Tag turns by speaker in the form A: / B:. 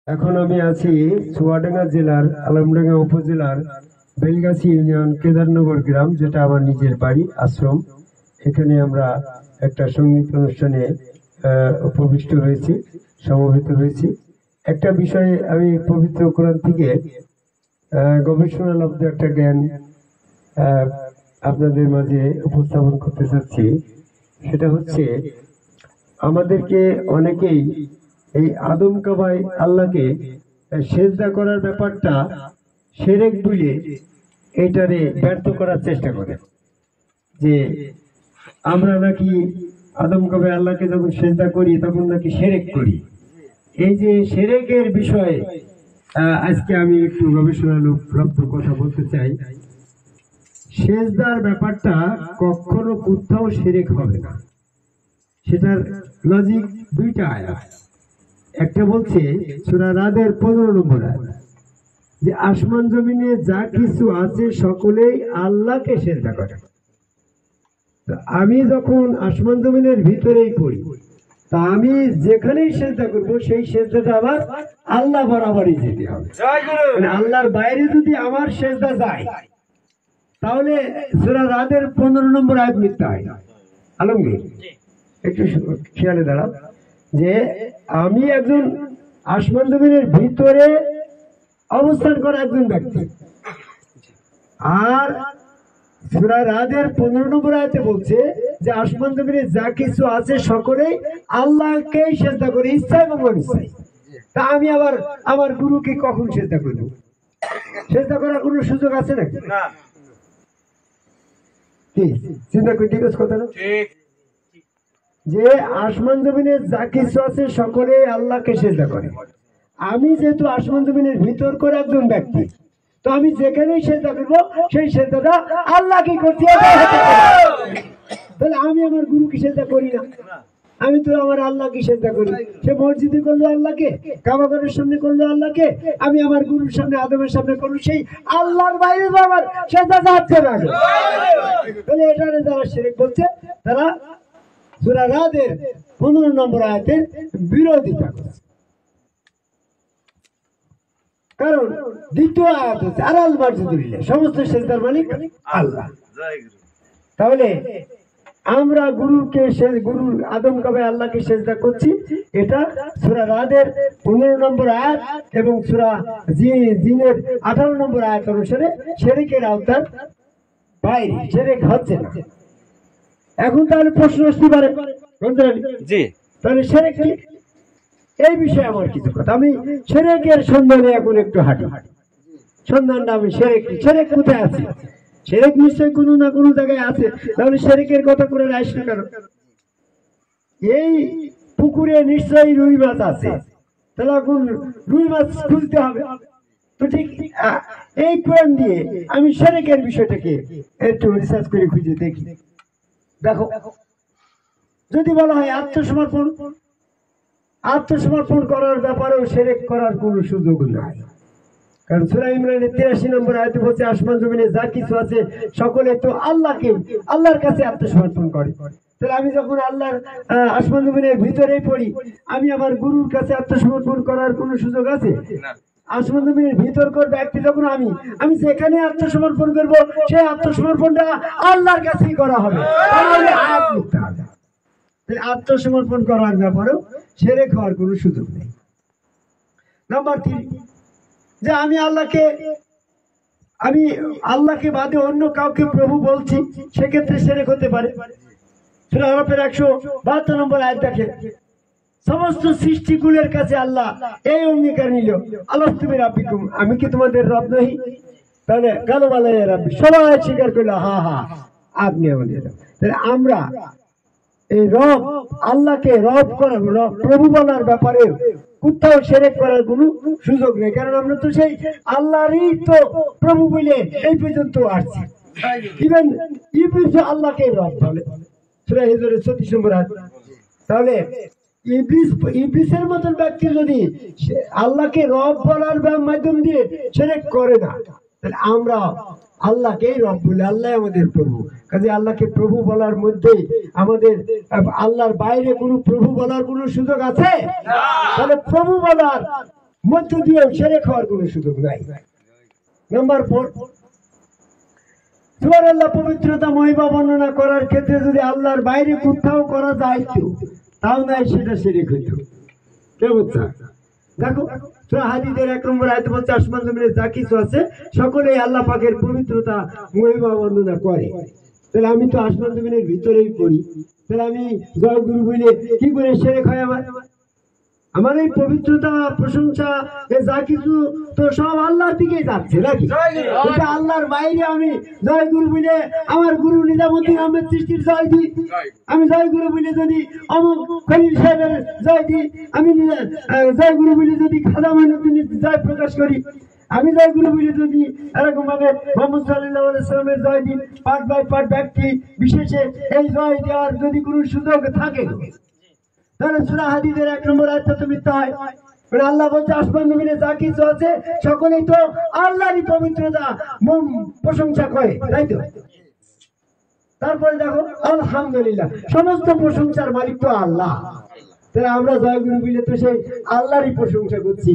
A: এখন আমি আছি চুয়াডাঙ্গা জেলার আলমডাঙ্গা উপজেলার বেলগাছি ইউনিয়ন কেদারনগর গ্রাম, যেটা আমার নিজের বাড়ি আশ্রম। এখানে আমরা একটা সঙ্গীত অনুষ্ঠানে উপবিষ্ট হয়েছি, সমবেত হয়েছি। একটা বিষয়ে আমি পবিত্র কোরআন থেকে গবেষণালব্ধ একটা জ্ঞান আপনাদের মাঝে উপস্থাপন করতে চাচ্ছি। সেটা হচ্ছে, আমাদেরকে অনেকেই এই আদম কাবায় আল্লাহকে সেজদা করার ব্যাপারটা শিরক বলে এটারে ব্যর্থ করার চেষ্টা করে, যে আমরা নাকি আদম কাবায় আল্লাহকে যখন সেজদা করি তখন নাকি শিরক করি। এই যে শিরকের বিষয়ে আজকে আমি একটু গবেষণালব্ধ কথা বলতে চাই। সেজদার ব্যাপারটা কখনো কোথাও শিরক হবে না। সেটার লজিক দুইটা আয়াত। একটা বলছে সূরা রাদের 15 নম্বর আয়াত, যে আসমান জমিনে যা কিছু আছে সকলেই আল্লাহকে সেজদা করে। আমি যখন আসমান জমিনের ভিতরেই পড়ি, তা আমি যেখানেই সেজদা করব সেই সেজদাটা আবার আল্লাহ বরাবরই যেতে হবে। মানে আল্লাহর বাইরে যদি আমার সেজদা যায় তাহলে সূরা রাদের 15 নম্বর আয়াত মিথ্যা হয়। আলমগীর একটু খেয়ালে দাঁড়াও, যে আমি একজন আসমান জমিনের ভিতরে অবস্থান করা একজন ব্যক্তি, আর সূরা রাদের 15 নম্বর আয়াতে বলছে যে আসমান জমিনে যা কিছু আছে সকলেই আল্লাহকেই সেজদা করে, ইচ্ছা এবং অনিচ্ছায়। তা আমি আবার আমার গুরুকে কখন সেজদা করব? সেজদা করার কোনো সুযোগ আছে নাকি? কি চিন্তা করে ঠিক কথা না? যে আসমান জমিনে যা কিছু আছে সকলে আল্লাহকে সেজদা করে। আমি যেহেতু আসমান জমিনের ভিতর করে একজন ব্যক্তি, তো আমি যেখানেই সেজদা করবো সেই সেজদাটা আল্লাহকে করতে হবে। তাহলে আমি আমার গুরুকে সেজদা করি না, আমি তো আমার আল্লাহকে সেজদা করি। সে মসজিদে করলো আল্লাহকে, কাবাঘরের সামনে করলো আল্লাহকে, আমি আমার গুরুর সামনে আদমের সামনে করলো, সেই আল্লাহর বাইরে তো আমার সেজদা যাচ্ছে না। তাহলে এটারে যারা শিরক বলছে তারা সূরা রাদের 15 নম্বর আয়াতের বিরোধিতা করছে। কারণ দ্বিতীয় আয়াত হচ্ছে আলাল মারজুদুলিল্লাহ, সমস্ত সেজদার মালিক আল্লাহ। তাহলে আমরা গুরু আদম কাবায় আল্লাহকে সেজদা করছি, এটা সূরা রাদের 15 নম্বর আয়াত এবং সূরা জিনের 18 নম্বর আয়াত অনুসারে শিরকের আওতার বাইরে, শিরক হচ্ছে না। এখন তাহলে প্রশ্ন আসতে পারে, তাহলে শিরক কি? এই বিষয়ে আমার কিছু কথা। আমি শিরকের সন্ধানে এখন একটু হাঁটি। সন্ধানটা আমি শিরক কোথায় আছে? শিরক নিশ্চয়ই কোনো না কোনো জায়গায় আছে, তাহলে শিরকের কথা করে আসবে কেন? এই পুকুরে নিশ্চয়ই রুই মাছ আছে, তাহলে এখন রুই মাছ খুঁজতে হবে। তো ঠিক এই কোরআন দিয়ে আমি শিরকের বিষয়টাকে একটু রিসার্চ করে খুঁজে দেখি। দেখো, যদি বলা হয় আত্মসমর্পণ করার ব্যাপারেও শিরক করার কোনো সুযোগ নাই। কারণ সূরা ইমরানের 83 নম্বর আয়াতে বলছে আসমান জমিনে যা কিছু আছে সকলে তো আল্লাহর কাছে আত্মসমর্পণ করে। তাহলে আমি যখন আল্লাহর আসমান জমিনের ভিতরেই পড়ি, আমি আমার গুরুর কাছে আত্মসমর্পণ করার কোনো সুযোগ আছে? আসমান জমিনের ভিতরকার ব্যক্তি যখন আমি যেখানে আত্মসমর্পণ করবো সেই আত্মসমর্পণটা আল্লাহর কাছেই করা হবে। আত্মসমর্পণ করার ব্যাপারেও শিরক হওয়ার কোনো সুযোগ নেই। নাম্বার 3, যে আমি আল্লাহকে বাদে অন্য কাউকে প্রভু বলছি, সেক্ষেত্রে শিরক হতে পারে। সূরা আরাফের 172 নম্বর আয়াত দেখে, সমস্ত সৃষ্টিকুলের কাছে আল্লাহ এই অঙ্গীকার নিল, আলাস্তু বিরাব্বিকুম, আমি কি তোমাদের রব নই? তাহলে কালো বালাই রাব্বি, সবাই স্বীকার করলো, হ্যাঁ আপনি আমাদের রব। তাহলে আমরা এই রব আল্লাহকে রব করা, প্রভু বলার ব্যাপারে কোথাও শিরক করার কোনো সুযোগ নেই। কারণ আমরা তো সেই আল্লাহরই তো প্রভু বলে এই পর্যন্ত আসছি। ইভেন ইবলিস আল্লাহকে রব বলে, সূরা হিজরের 34 নম্বর আয়াত। তাহলে ইবলিসের মতন ব্যক্তি যদি আল্লাহকে রব বলার মাধ্যম দিয়ে শিরক করে না, তাহলে আমরা আল্লাহকেই রব বলি, আল্লাহ আমাদের প্রভু। কাজে আল্লাহকে প্রভু বলার মধ্যে আমাদের আল্লাহর বাইরে কোনো প্রভু বলার কোনো সুযোগ আছে? তাহলে প্রভু বলার মধ্য দিয়েও সেরে খাওয়ার কোনো সুযোগ নাই। নাম্বার 4, সুবহানাল্লাহ, পবিত্রতা মহিমা বর্ণনা করার ক্ষেত্রে যদি আল্লাহর বাইরে কোথাও করা যায় তাও নাই, সেটা শিরক হইতো। কে বুঝছা? দেখো সূরা হাদীদের 1 নম্বর আয়াতে বলছে আসমান জমিনে যা কিছু আছে সকলেই আল্লাহ পাকের পবিত্রতা মহিমা বর্ণনা করে। তাহলে আমি তো আসমান জমিনের ভিতরেই পড়ি, তাহলে আমি জয় গুরু বলে কি করে শিরক হয়? আমার এই পবিত্রতা প্রশংসা যা কিছু তো সব আল্লাহর দিকেই যাচ্ছে নাকি? আল্লাহর বাইরে আমি জয় গুরু বলে আমার গুরু নিজামুদ্দিন আহমেদ চিশতির জয় দিই, আমি জয় গুরু বলে যদি অমুক খলিল সাহেবের জয় দিই, আমি জয় গুরু বলে যদি খাজা মঈনুদ্দিনের জয় প্রকাশ করি, আমি জয় গুরু বলে যদি এরকম ভাবে মুহাম্মদ সাল্লাল্লাহু আলাইহি সাল্লামের জয় দিই, পার্ট বাই পার্ট ব্যক্তি বিশেষে এই জয় দেওয়ার যদি কোনো সুযোগ থাকে, তাহলে সূরা হাদীদের 1 নম্বর আয়াতটা তো মিথ্যা হয়। মানে আল্লাহ বলছে আসমান জমিনে যা কিছু আছে সকলেই তো আল্লাহরই পবিত্রতা প্রশংসা করে, তাই তো? তারপরে দেখো আলহামদুলিল্লাহ, সমস্ত প্রশংসার মালিক তো আল্লাহ। তাহলে আমরা জয় গুরু বলে তো সেই আল্লাহরই প্রশংসা করছি।